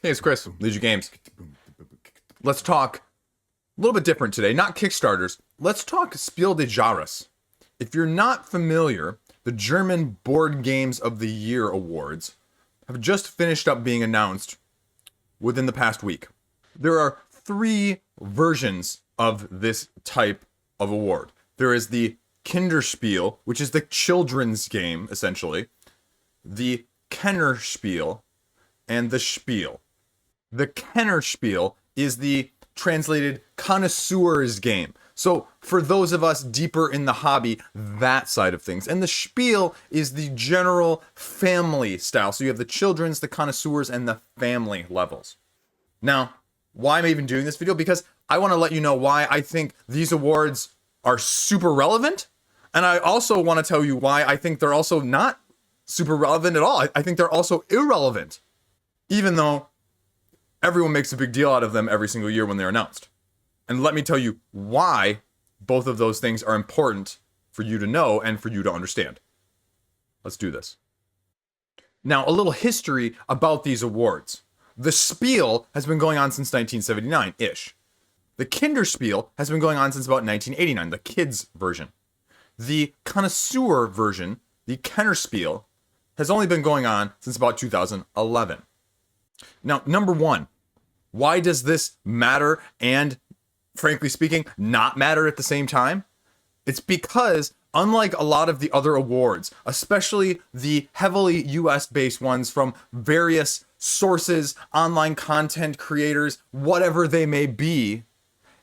Hey, it's Chris, Liege Games. Let's talk a little bit different today. Not Kickstarters. Let's talk Spiel de Jahres. If you're not familiar, the German Board Games of the Year awards have just finished up being announced within the past week. There are three versions of this type of award. There is the Kinderspiel, which is the children's game, essentially, the Kennerspiel, and the Spiel. The Kennerspiel is the translated connoisseur's game. So for those of us deeper in the hobby, that side of things. And the Spiel is the general family style. So you have the children's, the connoisseurs, and the family levels. Now, why am I even doing this video? Because I want to let you know why I think these awards are super relevant. And I also want to tell you why I think they're also not super relevant at all. I think they're also irrelevant, even though everyone makes a big deal out of them every single year when they're announced. And let me tell you why both of those things are important for you to know and for you to understand. Let's do this. Now, a little history about these awards. The Spiel has been going on since 1979-ish. The Kinderspiel has been going on since about 1989, the kids version. The connoisseur version, the Kennerspiel, has only been going on since about 2011. Now, number one, why does this matter and, frankly speaking, not matter at the same time? It's because, unlike a lot of the other awards, especially the heavily US-based ones from various sources, online content creators, whatever they may be,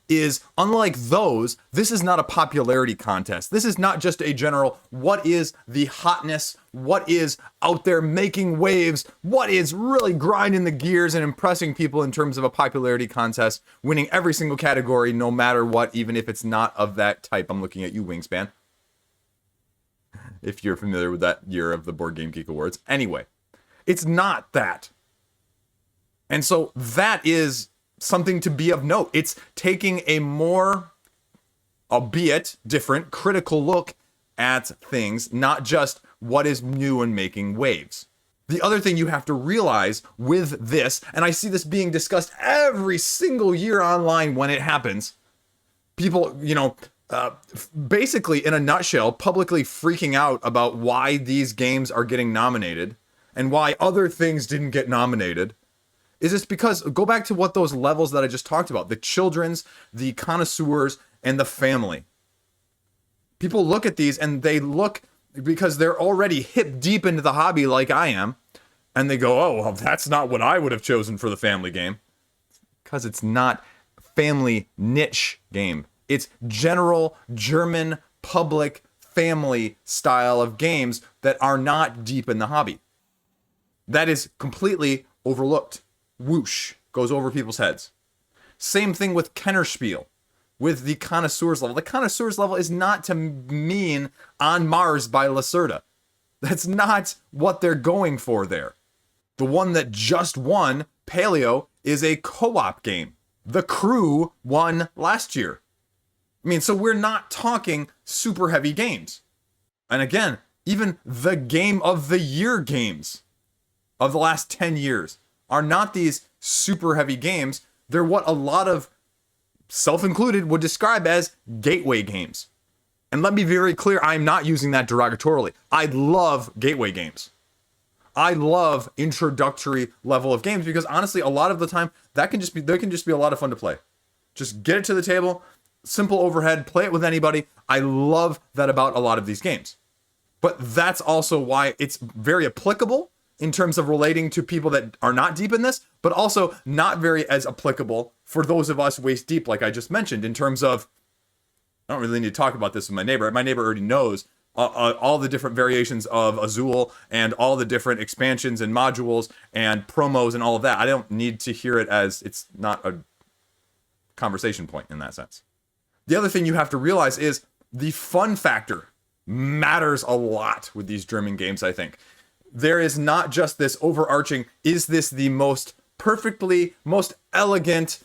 is unlike those, this is not a popularity contest. This is not just a general, what is the hotness, what is out there making waves, what is really grinding the gears and impressing people in terms of a popularity contest, winning every single category, no matter what, even if it's not of that type. I'm looking at you, Wingspan, if you're familiar with that year of the Board Game Geek Awards. Anyway, it's not that. And so that is something to be of note. It's taking a more, albeit different, critical look at things, not just what is new and making waves. The other thing you have to realize with this, and I see this being discussed every single year online when it happens, people, basically in a nutshell, publicly freaking out about why these games are getting nominated and why other things didn't get nominated. Is this because, go back to what those levels that I just talked about, the children's, the connoisseurs, and the family. People look at these and they look, because they're already hip deep into the hobby like I am, and they go, oh, well, that's not what I would have chosen for the family game. Because it's not family niche game. It's general German public family style of games that are not deep in the hobby. That is completely overlooked. Whoosh, goes over people's heads. Same thing with Kennerspiel, with the connoisseurs level. The connoisseurs level is not to mean On Mars by Lacerda. That's not what they're going for there. The one that just won, Paleo, is a co-op game. The Crew won last year. I mean, so we're not talking super heavy games. And again, even the Game of the Year games of the last 10 years are not these super heavy games. They're what a lot of, self-included, would describe as gateway games. And let me be very clear, I'm not using that derogatorily. I love gateway games. I love introductory level of games because honestly, a lot of the time, they can just be a lot of fun to play. Just get it to the table, simple overhead, play it with anybody. I love that about a lot of these games. But that's also why it's very applicable in terms of relating to people that are not deep in this, but also not very as applicable for those of us waist deep, like I just mentioned, in terms of, I don't really need to talk about this with my neighbor. My neighbor already knows all the different variations of Azul and all the different expansions and modules and promos and all of that. I don't need to hear it, as it's not a conversation point in that sense. The other thing you have to realize is the fun factor matters a lot with these German games, I think. There is not just this overarching, is this the most perfectly, most elegant,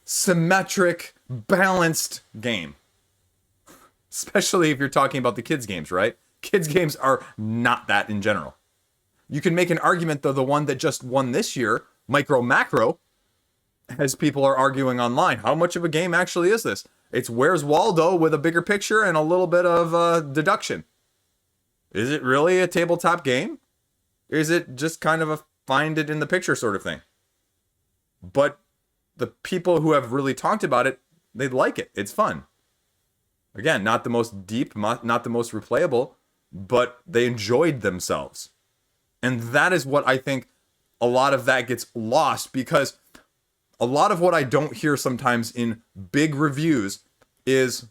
symmetric, balanced game? Especially if you're talking about the kids games, right? Kids games are not that in general. You can make an argument, though, the one that just won this year, Micro macro, as people are arguing online, how much of a game actually is this? It's Where's Waldo with a bigger picture and a little bit of deduction. Is it really a tabletop game? Is it just kind of a find it in the picture sort of thing? But the people who have really talked about it, they like it. It's fun. Again, not the most deep, not the most replayable, but they enjoyed themselves. And that is what I think a lot of that gets lost, because a lot of what I don't hear sometimes in big reviews is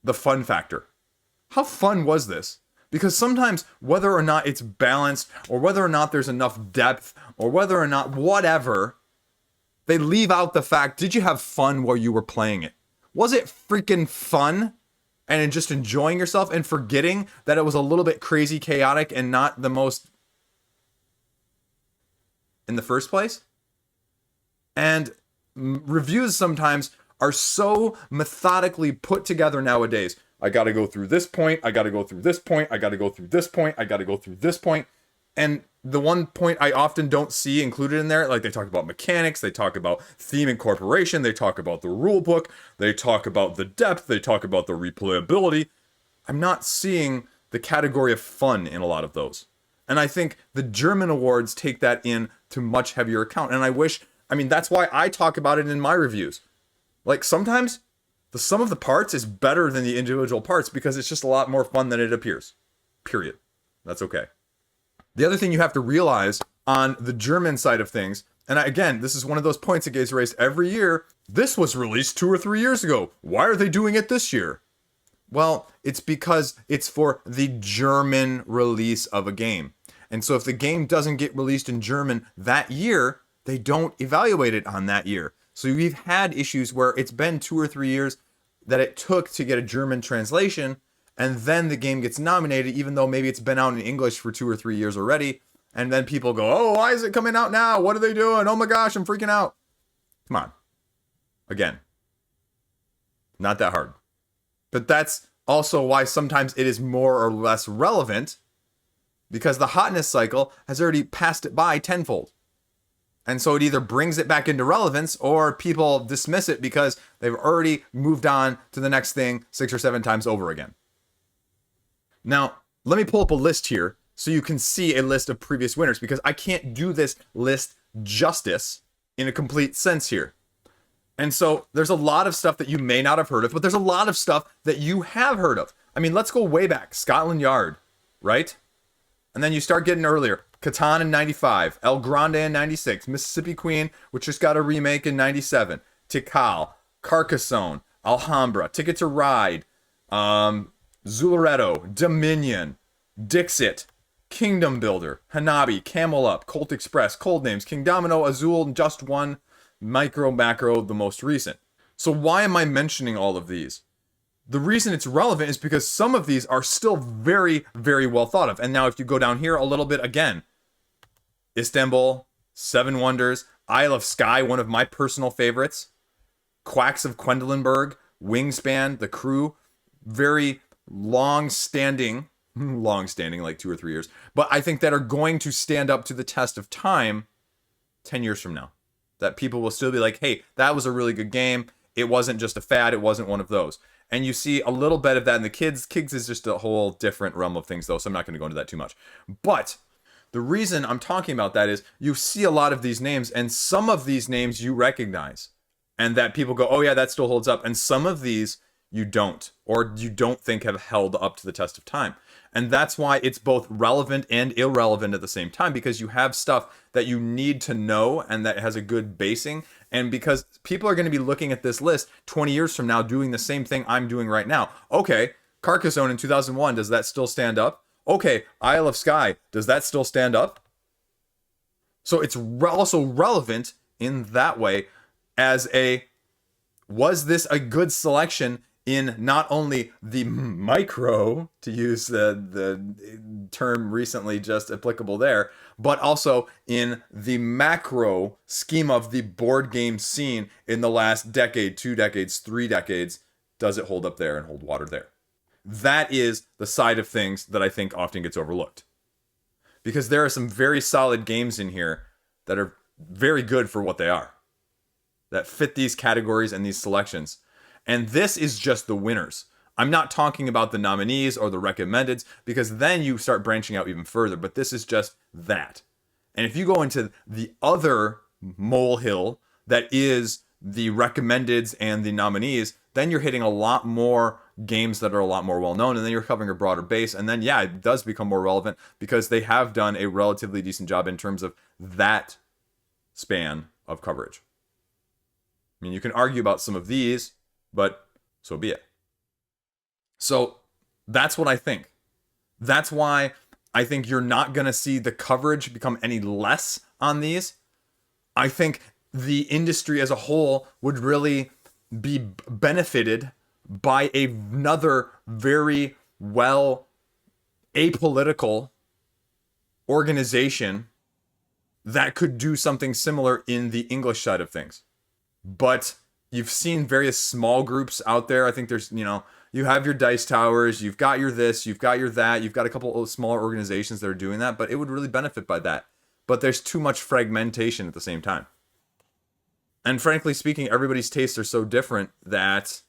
the fun factor. How fun was this? Because sometimes, whether or not it's balanced, or whether or not there's enough depth, or whether or not whatever, they leave out the fact, did you have fun while you were playing it? Was it freaking fun? And just enjoying yourself and forgetting that it was a little bit crazy, chaotic, and not the most in the first place? And reviews sometimes are so methodically put together nowadays. I got to go through this point. I got to go through this point. I got to go through this point. I got to go through this point. And the one point I often don't see included in there, like they talk about mechanics, they talk about theme incorporation, they talk about the rule book, they talk about the depth, they talk about the replayability. I'm not seeing the category of fun in a lot of those. And I think the German awards take that in to much heavier account. And that's why I talk about it in my reviews. Like, sometimes the sum of the parts is better than the individual parts because it's just a lot more fun than it appears. Period. That's okay. The other thing you have to realize on the German side of things, and again, this is one of those points that gets raised every year. This was released 2 or 3 years ago. Why are they doing it this year? Well, it's because it's for the German release of a game. And so if the game doesn't get released in German that year, they don't evaluate it on that year. So we've had issues where it's been 2 or 3 years that it took to get a German translation, and then the game gets nominated, even though maybe it's been out in English for 2 or 3 years already. And then people go, oh, why is it coming out now? What are they doing? Oh my gosh, I'm freaking out. Come on. Again, not that hard. But that's also why sometimes it is more or less relevant, because the hotness cycle has already passed it by tenfold. And so it either brings it back into relevance, or people dismiss it because they've already moved on to the next thing 6 or 7 times over again. Now, let me pull up a list here so you can see a list of previous winners, because I can't do this list justice in a complete sense here. And so there's a lot of stuff that you may not have heard of, but there's a lot of stuff that you have heard of. I mean, let's go way back. Scotland Yard, right? And then you start getting earlier. Catan in 95, El Grande in 96, Mississippi Queen, which just got a remake in 97, Tikal, Carcassonne, Alhambra, Ticket to Ride, Zularetto, Dominion, Dixit, Kingdom Builder, Hanabi, Camel Up, Colt Express, Codenames, King Domino, Azul, Just One, Micro Macro, the most recent. So why am I mentioning all of these? The reason it's relevant is because some of these are still very, very well thought of. And now if you go down here a little bit again, Istanbul, Seven Wonders, Isle of Skye, one of my personal favorites, Quacks of Quedlinburg, Wingspan, The Crew, very long-standing like 2 or 3 years, but I think that are going to stand up to the test of time 10 years from now. That people will still be like, hey, that was a really good game. It wasn't just a fad. It wasn't one of those. And you see a little bit of that in the kids. Kids is just a whole different realm of things, though, so I'm not going to go into that too much. But the reason I'm talking about that is you see a lot of these names, and some of these names you recognize, and that people go, oh yeah, that still holds up. And some of these you don't, or you don't think have held up to the test of time. And that's why it's both relevant and irrelevant at the same time, because you have stuff that you need to know and that has a good basing. And because people are going to be looking at this list 20 years from now doing the same thing I'm doing right now. Okay, Carcassonne in 2001, does that still stand up? Okay, Isle of Skye, does that still stand up? So it's also relevant in that way as was this a good selection in not only the micro, to use the term recently just applicable there, but also in the macro scheme of the board game scene in the last decade, 2 decades, 3 decades. Does it hold up there and hold water there? That is the side of things that I think often gets overlooked. Because there are some very solid games in here that are very good for what they are, that fit these categories and these selections. And this is just the winners. I'm not talking about the nominees or the recommendeds, because then you start branching out even further. But this is just that. And if you go into the other molehill that is the recommendeds and the nominees, then you're hitting a lot more games that are a lot more well known, and then you're covering a broader base. And then, yeah, it does become more relevant because they have done a relatively decent job in terms of that span of coverage. I mean, you can argue about some of these, but so be it. So that's what I think. That's why I think you're not going to see the coverage become any less on these. I think the industry as a whole would really be benefited by another very well apolitical organization that could do something similar in the English side of things. But you've seen various small groups out there. I think there's, you have your Dice Towers, you've got your this, you've got your that, you've got a couple of smaller organizations that are doing that, but it would really benefit by that. But there's too much fragmentation at the same time. And frankly speaking, everybody's tastes are so different that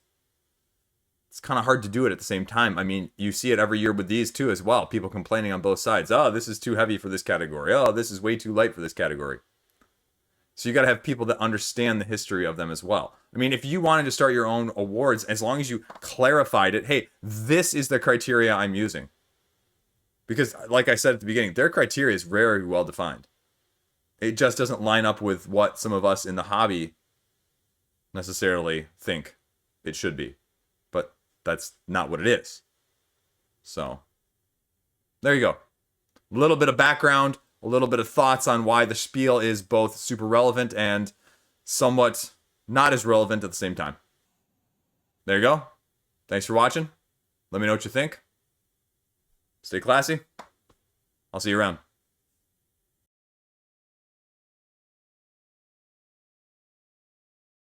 it's kind of hard to do it at the same time. I mean, you see it every year with these too as well. People complaining on both sides. Oh, this is too heavy for this category. Oh, this is way too light for this category. So you got to have people that understand the history of them as well. I mean, if you wanted to start your own awards, as long as you clarified it, hey, this is the criteria I'm using. Because like I said at the beginning, their criteria is very well defined. It just doesn't line up with what some of us in the hobby necessarily think it should be. But that's not what it is. So, there you go. A little bit of background, a little bit of thoughts on why the Spiel is both super relevant and somewhat not as relevant at the same time. There you go. Thanks for watching. Let me know what you think. Stay classy. I'll see you around.